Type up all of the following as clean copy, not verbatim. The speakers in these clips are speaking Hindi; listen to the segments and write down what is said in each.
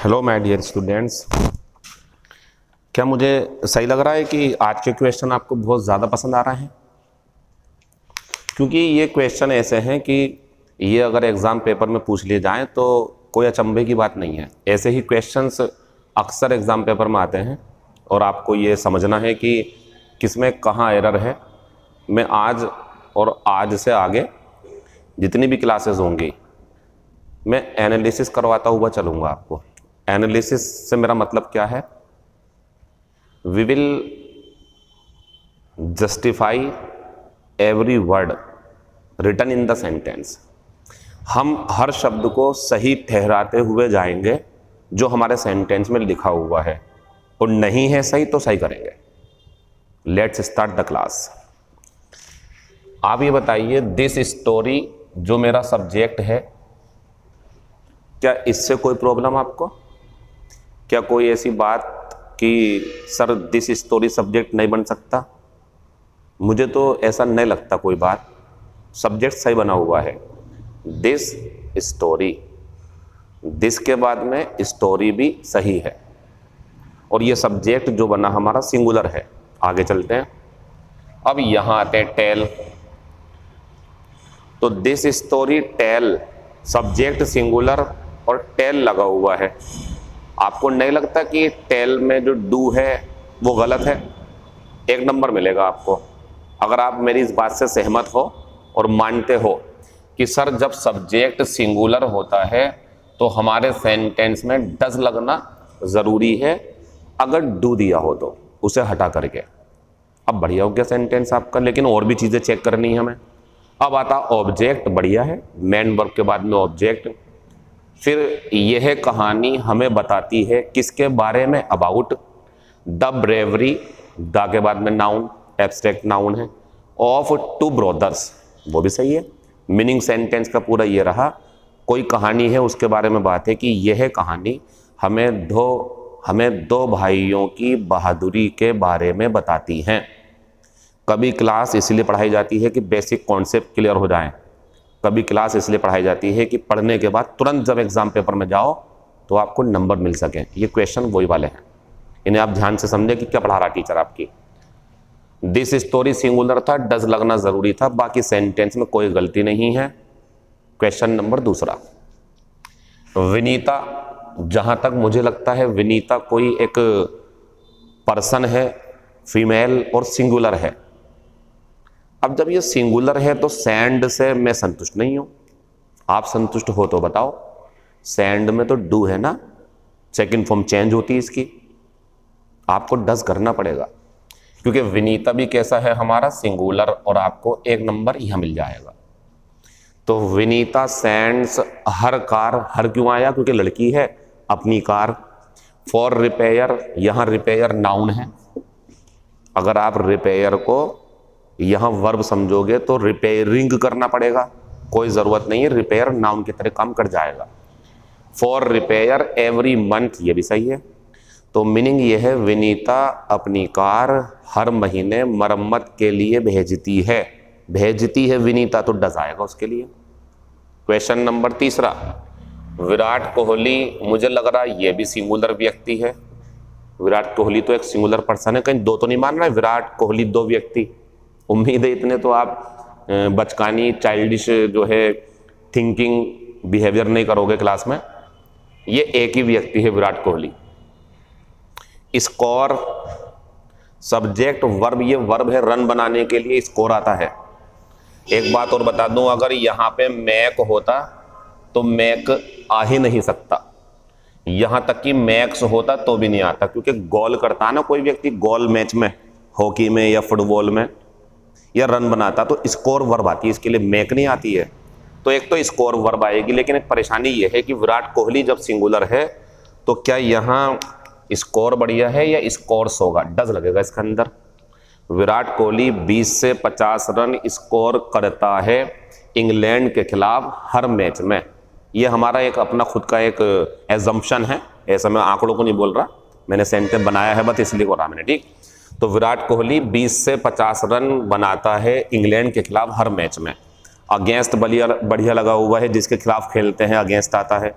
Hello my dear students. क्या मुझे सही लग रहा है कि आज के क्वेश्चन आपको बहुत ज़्यादा पसंद आ रहे हैं? क्योंकि ये क्वेश्चन ऐसे हैं कि ये अगर एग्ज़ाम पेपर में पूछ लिए जाएं तो कोई अचंभे की बात नहीं है। ऐसे ही क्वेश्चंस अक्सर एग्ज़ाम पेपर में आते हैं और आपको ये समझना है कि किसमें कहाँ एरर है। मैं आज और आज से आगे जितनी भी क्लासेस होंगी मैं एनालिसिस करवाता हुआ चलूँगा आपको। एनालिसिस से मेरा मतलब क्या है? We will justify every word written in the sentence. हम हर शब्द को सही ठहराते हुए जाएंगे जो हमारे सेंटेंस में लिखा हुआ है, और नहीं है सही तो सही करेंगे। Let's start the class. आप ये बताइए, दिस स्टोरी जो मेरा सब्जेक्ट है, क्या इससे कोई प्रॉब्लम आपको? क्या कोई ऐसी बात कि सर दिस स्टोरी सब्जेक्ट नहीं बन सकता? मुझे तो ऐसा नहीं लगता कोई बात। सब्जेक्ट सही बना हुआ है, दिस स्टोरी। दिस के बाद में स्टोरी भी सही है, और ये सब्जेक्ट जो बना हमारा सिंगुलर है। आगे चलते हैं। अब यहाँ आते हैं टेल। तो this story tell, subject singular और टेल लगा हुआ है। आपको नहीं लगता कि टेल में जो डू है वो गलत है? 1 नंबर मिलेगा आपको अगर आप मेरी इस बात से सहमत हो और मानते हो कि सर जब सब्जेक्ट सिंगुलर होता है तो हमारे सेंटेंस में डज लगना ज़रूरी है, अगर डू दिया हो तो उसे हटा करके। अब बढ़िया हो गया सेंटेंस आपका, लेकिन और भी चीज़ें चेक करनी है हमें। अब आता ऑब्जेक्ट, बढ़िया है, मेन वर्ब के बाद में ऑब्जेक्ट। फिर यह कहानी हमें बताती है किसके बारे में? अबाउट। द ब्रेवरी, द के बाद में नाउन, एब्स्ट्रैक्ट नाउन है। ऑफ 2 ब्रदर्स, वो भी सही है। मीनिंग सेंटेंस का पूरा ये रहा, कोई कहानी है उसके बारे में बात है कि यह कहानी हमें दो भाइयों की बहादुरी के बारे में बताती हैं। कभी क्लास इसलिए पढ़ाई जाती है कि बेसिक कॉन्सेप्ट क्लियर हो जाएं। कभी क्लास इसलिए पढ़ाई जाती है कि पढ़ने के बाद तुरंत जब एग्जाम पेपर में जाओ तो आपको नंबर मिल सके। ये क्वेश्चन वही वाले हैं, इन्हें आप ध्यान से समझे कि क्या पढ़ा रहा टीचर आपकी। दिस स्टोरी सिंगुलर था, डज लगना जरूरी था, बाकी सेंटेंस में कोई गलती नहीं है। Question number 2। विनीता, जहां तक मुझे लगता है विनीता कोई एक पर्सन है, फीमेल और सिंगुलर है। अब जब ये सिंगुलर है तो सैंड से मैं संतुष्ट नहीं हूं। आप संतुष्ट हो तो बताओ। सैंड में तो डू है ना, सेकंड फॉर्म चेंज होती है इसकी, आपको डज करना पड़ेगा क्योंकि विनीता भी कैसा है हमारा? सिंगुलर, और आपको 1 नंबर यहां मिल जाएगा। तो विनीता सैंड्स हर कार, हर क्यों आया? क्योंकि लड़की है, अपनी कार। फॉर रिपेयर, यहां रिपेयर नाउन है। अगर आप रिपेयर को यहां वर्ब समझोगे तो रिपेयरिंग करना पड़ेगा, कोई जरूरत नहीं है, रिपेयर नाउन की तरह काम कर जाएगा। फॉर रिपेयर एवरी मंथ, ये भी सही है। तो मीनिंग ये है विनीता अपनी कार हर महीने मरम्मत के लिए भेजती है विनीता, तो डज आएगा उसके लिए। Question number 3। विराट कोहली, मुझे लग रहा है ये भी सिंगुलर व्यक्ति है। विराट कोहली तो एक सिंगुलर पर्सन है, कहीं 2 तो नहीं मान रहा है? विराट कोहली 2 व्यक्ति, उम्मीद है इतने तो आप बचकानी चाइल्डिश जो है थिंकिंग बिहेवियर नहीं करोगे क्लास में। ये एक ही व्यक्ति है Virat Kohli. Score, subject verb, ये वर्ब है रन बनाने के लिए स्कोर आता है। एक बात और बता दूं, अगर यहां पे मैक होता तो मैक आ ही नहीं सकता, यहां तक कि मैक्स होता तो भी नहीं आता, क्योंकि गोल करता है ना कोई व्यक्ति, गोल मैच में, हॉकी में या फुटबॉल में, या रन बनाता तो स्कोर वर्ब आती है, इसके लिए मैक नहीं आती है। तो एक तो स्कोर वर्ब आएगी, लेकिन एक परेशानी ये है कि विराट कोहली जब सिंगुलर है तो क्या यहाँ स्कोर बढ़िया है या स्कोर्स होगा? डज लगेगा इसके अंदर। विराट कोहली 20 से 50 रन स्कोर करता है इंग्लैंड के खिलाफ हर मैच में। ये हमारा एक अपना खुद का एक एजम्पशन है, ऐसा मैं आंकड़ों को नहीं बोल रहा, मैंने सेंटेंस बनाया है बस इसलिए बोल रहा मैंने, ठीक। तो विराट कोहली 20 से 50 रन बनाता है इंग्लैंड के खिलाफ हर मैच में। अगेंस्ट बढ़िया लगा हुआ है, जिसके खिलाफ खेलते हैं अगेंस्ट आता है।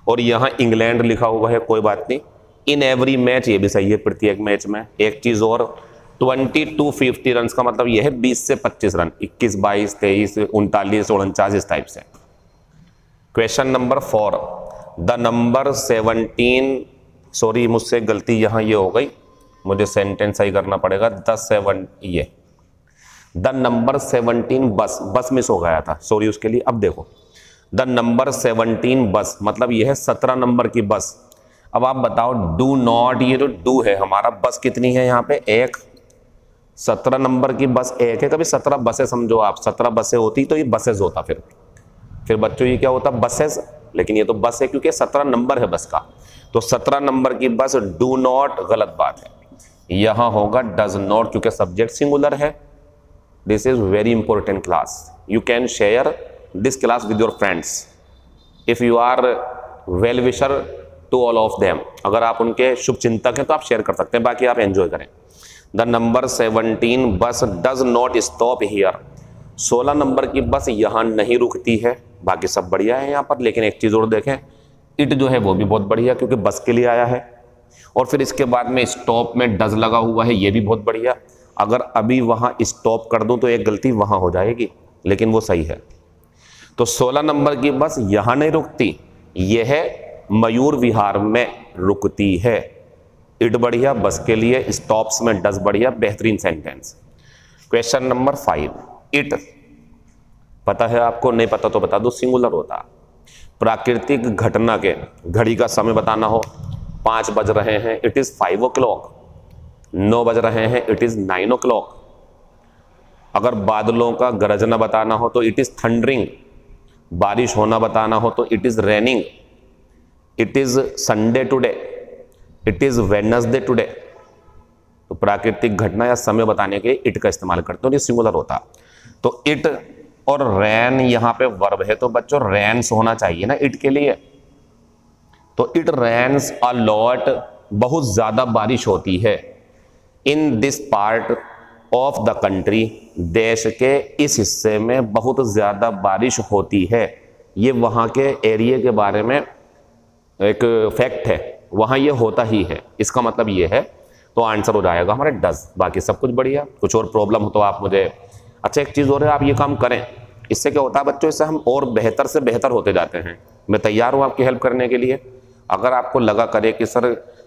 और यहाँ इंग्लैंड लिखा हुआ है, कोई बात नहीं। इन एवरी मैच, ये भी सही है, प्रत्येक मैच में। एक चीज और, 20 to 50 रन का मतलब यह है 20 से 25 रन, 21, 22, 23, 39, 49, इस टाइप से। Question number 4, the number 17, sorry मुझसे गलती यहाँ ये हो गई, मुझे सेंटेंस सही करना पड़ेगा। द नंबर 17 बस मिस हो गया था, सॉरी उसके लिए। अब देखो, द नंबर 17 बस मतलब यह है 17 नंबर की बस। अब आप बताओ, डू नॉट, ये जो डू है हमारा, बस कितनी है यहाँ पे? एक। 17 नंबर की बस एक है, कभी 17 बसें समझो आप, 17 बसें होती तो ये बसेज होता। फिर बच्चों ये क्या होता? बसेज। लेकिन ये तो बस है क्योंकि 17 नंबर है बस का, तो 17 नंबर की बस। डू नॉट गलत बात है, यहां होगा डज नॉट क्योंकि सब्जेक्ट सिंगुलर है। This is very important class, you can share this class with your friends if you are well wisher to all of them. अगर आप उनके शुभ चिंतक हैं तो आप शेयर कर सकते हैं, बाकी आप एंजॉय करें। द नंबर 17 बस does not stop here, 16 number की बस यहां नहीं रुकती है। बाकी सब बढ़िया है यहाँ पर, लेकिन एक चीज और देखें, इट जो है वो भी बहुत बढ़िया क्योंकि बस के लिए आया है। और फिर इसके बाद में स्टॉप में डज लगा हुआ है, ये भी बहुत बढ़िया। अगर अभी वहां स्टॉप कर दूं तो एक गलती वहां हो जाएगी, लेकिन वो सही है। तो 16 नंबर की बस यहां नहीं रुकती, यह मयूर विहार में रुकती है। इट बढ़िया, बस के लिए, स्टॉप्स में डज बढ़िया, बेहतरीन सेंटेंस। क्वेश्चन नंबर 5, इट पता है आपको? नहीं पता तो बता दो, सिंगुलर होता। प्राकृतिक घटना के घड़ी का समय बताना हो, 5 बज रहे हैं, इट इज 5 o'clock। 9 बज रहे हैं, इट इज 9 o'clock। अगर बादलों का गरजना बताना हो तो इट इज थंडरिंग। बारिश होना बताना हो तो it is raining. It is Sunday today, it is Wednesday today. तो प्राकृतिक घटना या समय बताने के लिए इट का इस्तेमाल करते हो, ये सिंगुलर होता। तो इट और रैन यहां पे वर्ब है, तो बच्चों रैन्स होना चाहिए ना इट के लिए। तो इट रैन्स अ लॉट, बहुत ज्यादा बारिश होती है। In this part of the country, देश के इस हिस्से में बहुत ज्यादा बारिश होती है। ये वहां के एरिया के बारे में एक फैक्ट है, वहां ये होता ही है, इसका मतलब ये है। तो आंसर हो जाएगा हमारे डज। बाकी सब कुछ बढ़िया। कुछ और प्रॉब्लम हो तो आप मुझे, अच्छा एक चीज और है, आप ये काम करें, इससे क्या होता है बच्चों, इससे हम और बेहतर से बेहतर होते जाते हैं। मैं तैयार हूं आपकी हेल्प करने के लिए। अगर आपको लगा करे कि सर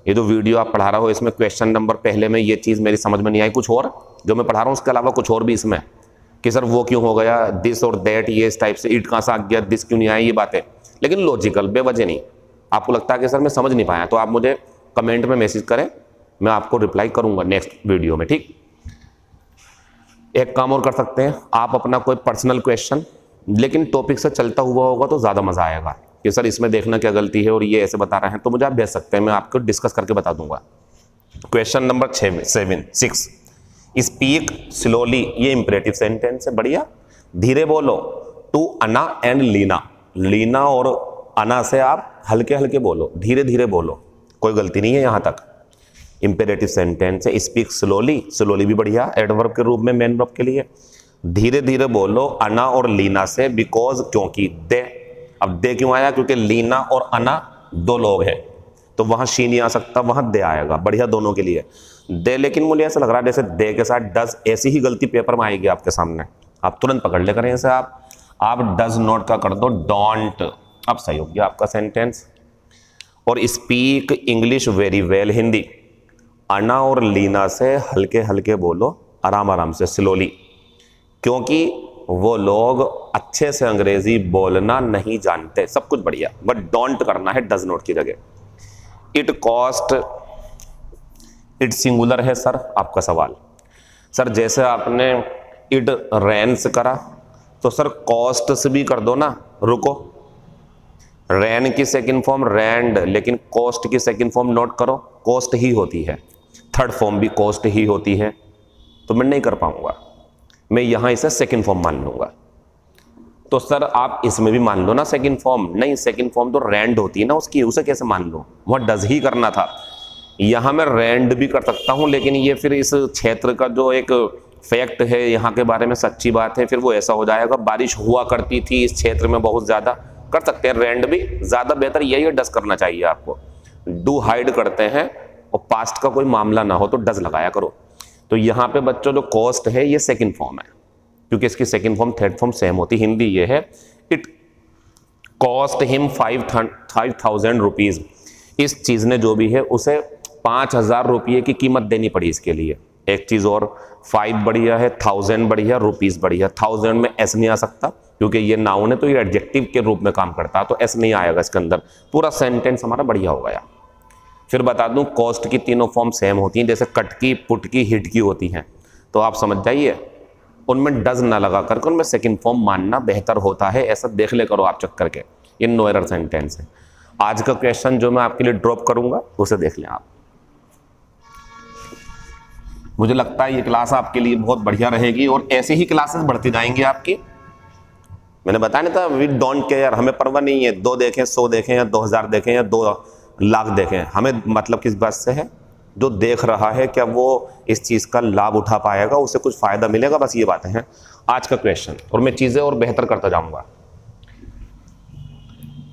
ये जो वीडियो आप पढ़ा रहे हो इसमें क्वेश्चन नंबर पहले में ये चीज मेरी समझ में नहीं आई, कुछ और जो मैं पढ़ा रहा हूँ उसके अलावा कुछ और भी इसमें, कि सर वो क्यों हो गया, दिस और दैट, ये इस टाइप से, इट कहाँ से आ गया, दिस क्यों नहीं आया, ये बातें, लेकिन लॉजिकल, बेवजह नहीं। आपको लगता है कि सर मैं समझ नहीं पाया, तो आप मुझे कमेंट में मैसेज करें, मैं आपको रिप्लाई करूंगा नेक्स्ट वीडियो में, ठीक। एक काम और कर सकते हैं, आप अपना कोई पर्सनल क्वेश्चन, लेकिन टॉपिक से चलता हुआ होगा तो ज़्यादा मज़ा आएगा, कि सर इसमें देखना क्या गलती है और ये ऐसे बता रहे हैं, तो मुझे आप भेज सकते हैं, मैं आपको डिस्कस करके बता दूंगा। क्वेश्चन नंबर 6, स्पीक स्लोली, ये इंपरेटिव सेंटेंस है, बढ़िया। धीरे बोलो, टू अना एंड लीना, लीना और अना से आप हल्के हल्के बोलो, धीरे धीरे बोलो, कोई गलती नहीं है यहाँ तक। इंपेरेटिव सेंटेंस है, स्पीक स्लोली, स्लोली भी बढ़िया एडवर्ब के रूप में मेन वर्ब के लिए। धीरे धीरे बोलो अना और लीना से, बिकॉज क्योंकि दे। अब दे क्यों आया? क्योंकि लीना और अना दो लोग हैं, तो वहां शी नहीं आ सकता, वहां दे आएगा, बढ़िया दोनों के लिए दे। लेकिन मुझे ऐसा लग रहा है जैसे दे के साथ डज, ऐसी ही गलती पेपर में आएगी आपके सामने, आप तुरंत पकड़ ले करें ऐसे, आप डज नॉट का कर दो डोंट, अब सही हो गया आपका सेंटेंस। और speak English very well, Hindi, अना और लीना से हल्के हल्के बोलो, आराम आराम से, स्लोली, क्योंकि वो लोग अच्छे से अंग्रेजी बोलना नहीं जानते। सब कुछ बढ़िया, बट डोंट करना है डज नॉट की जगह। इट कॉस्ट, इट सिंगुलर है सर, आपका सवाल। सर जैसे आपने इट रेंस करा, तो सर कॉस्ट से भी कर दो ना, रुको, रैन की सेकंड फॉर्म रैंड, लेकिन कॉस्ट की सेकंड फॉर्म नोट करो, कॉस्ट ही होती है, थर्ड फॉर्म भी कॉस्ट ही होती है, तो मैं नहीं कर पाऊंगा, मैं यहां इसे सेकंड फॉर्म मान लूंगा। तो सर आप इसमें भी मान लो ना सेकंड फॉर्म, नहीं सेकंड फॉर्म तो रैंड होती है ना उसकी, उसे कैसे मान लो, वह डज ही करना था। यहां मैं रैंड भी कर सकता हूं, लेकिन ये फिर इस क्षेत्र का जो एक फैक्ट है यहाँ के बारे में, सच्ची बात है, फिर वो ऐसा हो जाएगा, बारिश हुआ करती थी इस क्षेत्र में बहुत ज्यादा, कर सकते हैं, रेंड भी ज्यादा बेहतर यही है, डज करना चाहिए आपको। डू हाइड करते हैं और पास्ट का कोई मामला ना हो तो डज लगाया करो। तो यहाँ पे बच्चों जो कॉस्ट है ये सेकंड फॉर्म है, क्योंकि इसकी second form third form same होती। हिंदी ये है, इट कॉस्ट हिम 5,000 रुपीज। इस चीज ने जो भी है उसे 5,000 रुपये की कीमत देनी पड़ी इसके लिए। एक चीज और, 5 बढ़िया है, 1000 बढ़िया, रुपीज बढ़िया। 1000 में एस नहीं आ सकता क्योंकि ये नाउन है तो ये एडजेक्टिव के रूप में काम करता है, तो एस नहीं आएगा इसके अंदर। पूरा सेंटेंस हमारा बढ़िया हो गया। फिर बता दूं, कॉस्ट की तीनों फॉर्म सेम होती हैं, जैसे कट की, पुट की, हिट की होती हैं, तो आप समझ जाइए उनमें डज ना लगा करके उनमें सेकंड फॉर्म मानना बेहतर होता है। ऐसा देख ले करो आप चेक करके, ये नो एरर सेंटेंस है। आज का क्वेश्चन जो मैं आपके लिए ड्रॉप करूंगा उसे देख लें आप। मुझे लगता है ये क्लास आपके लिए बहुत बढ़िया रहेगी और ऐसे ही क्लासेस बढ़ती जाएंगी आपकी। मैंने बताया नहीं था, वी डोंट केयर, हमें परवाह नहीं है 2 देखें, 100 देखें या 2000 देखें या 2 लाख देखें। हमें मतलब किस बात से है, जो देख रहा है क्या वो इस चीज का लाभ उठा पाएगा, उसे कुछ फायदा मिलेगा, बस ये बातें हैं आज का क्वेश्चन। और मैं चीजें और बेहतर करता जाऊंगा।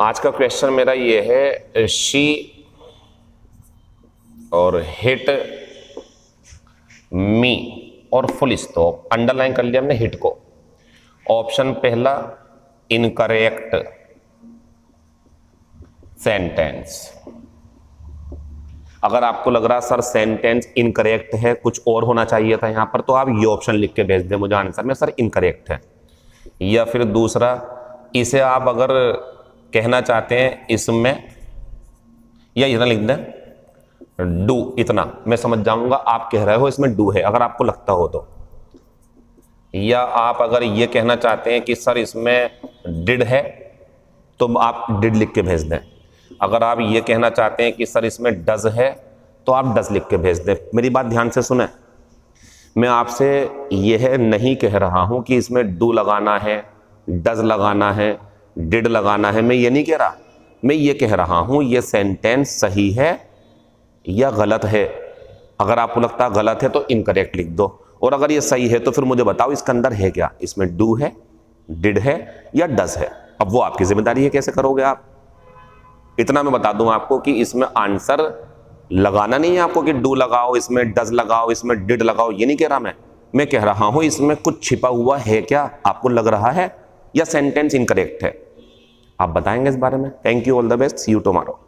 आज का क्वेश्चन मेरा ये है, शी और हिट मी और फुल स्टॉप, अंडरलाइन कर लिया हमने हिट को। ऑप्शन पहला इनकरेक्ट सेंटेंस। अगर आपको लग रहा सर सेंटेंस इनकरेक्ट है, कुछ और होना चाहिए था यहां पर, तो आप ये ऑप्शन लिख के भेज दें मुझे आंसर में, सर इनकरेक्ट है। या फिर दूसरा, इसे आप अगर कहना चाहते हैं इसमें, या इतना लिख दें डू, इतना मैं समझ जाऊंगा आप कह रहे हो इसमें डू है, अगर आपको लगता हो तो। या आप अगर ये कहना चाहते हैं कि सर इसमें डिड है, तो आप डिड लिख के भेज दें। अगर आप ये कहना चाहते हैं कि सर इसमें डज है, तो आप डज लिख के भेज दें। मेरी बात ध्यान से सुने, मैं आपसे यह नहीं कह रहा हूं कि इसमें डू लगाना है, डज लगाना है, डिड लगाना है, मैं ये नहीं कह रहा। मैं ये कह रहा हूं ये सेंटेंस सही है या गलत है। अगर आपको लगता है गलत है तो इनकरेक्ट लिख दो, और अगर ये सही है तो फिर मुझे बताओ इसके अंदर है क्या, इसमें डू है, डिड है या डज है। अब वो आपकी जिम्मेदारी है कैसे करोगे आप। इतना मैं बता दूं आपको कि इसमें आंसर लगाना नहीं है आपको कि डू लगाओ, इसमें डज लगाओ, इसमें डिड लगाओ, ये नहीं कह रहा मैं कह रहा हूं इसमें कुछ छिपा हुआ है क्या, आपको लग रहा है, या सेंटेंस इनकरेक्ट है। आप बताएंगे इस बारे में। Thank you, all the best, see you tomorrow.